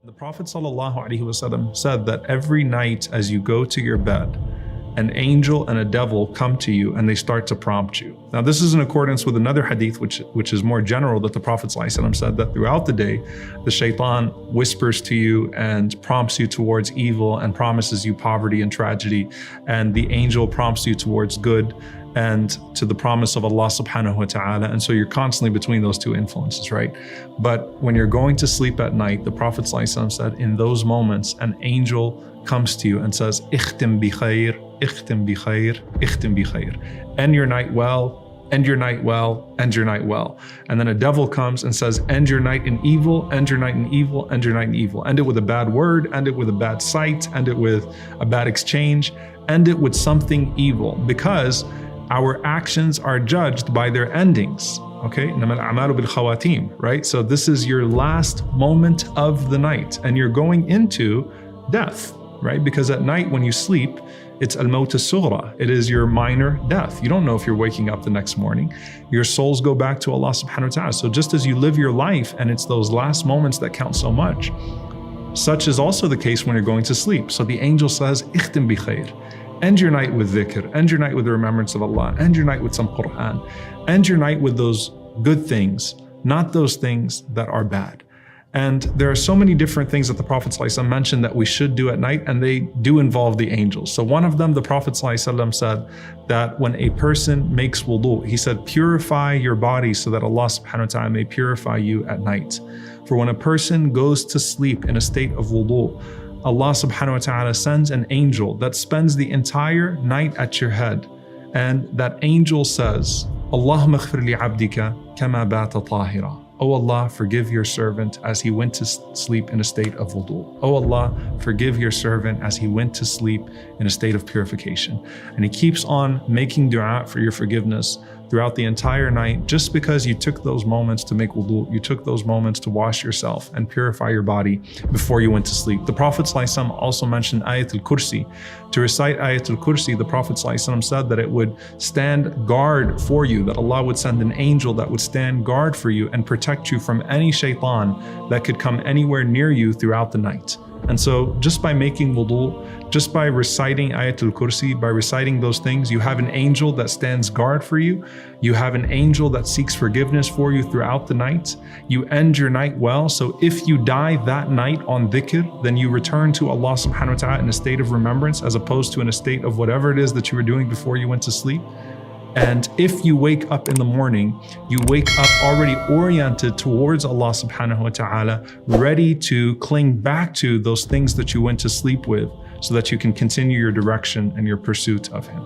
The Prophet ﷺ said that every night as you go to your bed, an angel and a devil come to you and they start to prompt you. Now this is in accordance with another hadith which is more general, that the Prophet ﷺ said that throughout the day, the shaitan whispers to you and prompts you towards evil and promises you poverty and tragedy, and the angel prompts you towards good and to the promise of Allah subhanahu wa ta'ala. And so you're constantly between those two influences, right? But when you're going to sleep at night, the Prophet ﷺ said in those moments, an angel comes to you and says, "Ikhtim bi khair, ikhtim bi khair, ikhtim bi khair." End your night well, end your night well, end your night well. And then a devil comes and says, end your night in evil, end your night in evil, end your night in evil. End it with a bad word, end it with a bad sight, end it with a bad exchange, end it with something evil, because our actions are judged by their endings. Okay, right? So this is your last moment of the night and you're going into death, right? Because at night when you sleep, it's al-maut as-sughra. It is your minor death. You don't know if you're waking up the next morning. Your souls go back to Allah subhanahu wa ta'ala. So just as you live your life and it's those last moments that count so much, such is also the case when you're going to sleep. So the angel says, "Ikhtim bi khair." End your night with dhikr, end your night with the remembrance of Allah, end your night with some Quran, end your night with those good things, not those things that are bad. And there are so many different things that the Prophet ﷺ mentioned that we should do at night, and they do involve the angels. So one of them, the Prophet ﷺ said that when a person makes wudu, he said, purify your body so that Allah subhanahu wa ta'ala may purify you at night. For when a person goes to sleep in a state of wudu, Allah subhanahu wa ta'ala sends an angel that spends the entire night at your head. And that angel says, Allahumma ighfir li abdika kama bata tahira. Oh Allah, forgive your servant as he went to sleep in a state of wudu. Oh Allah, forgive your servant as he went to sleep in a state of purification. And he keeps on making dua for your forgiveness throughout the entire night, just because you took those moments to make wudu, you took those moments to wash yourself and purify your body before you went to sleep. The Prophet ﷺ also mentioned Ayatul Kursi. To recite Ayatul Kursi, the Prophet ﷺ said that it would stand guard for you, that Allah would send an angel that would stand guard for you and protect you from any shaitan that could come anywhere near you throughout the night. And so just by making wudu, just by reciting Ayatul Kursi, by reciting those things, you have an angel that stands guard for you. You have an angel that seeks forgiveness for you throughout the night. You end your night well. So if you die that night on dhikr, then you return to Allah subhanahu wa ta'ala in a state of remembrance, as opposed to in a state of whatever it is that you were doing before you went to sleep. And if you wake up in the morning, you wake up already oriented towards Allah subhanahu wa ta'ala, ready to cling back to those things that you went to sleep with, so that you can continue your direction and your pursuit of Him.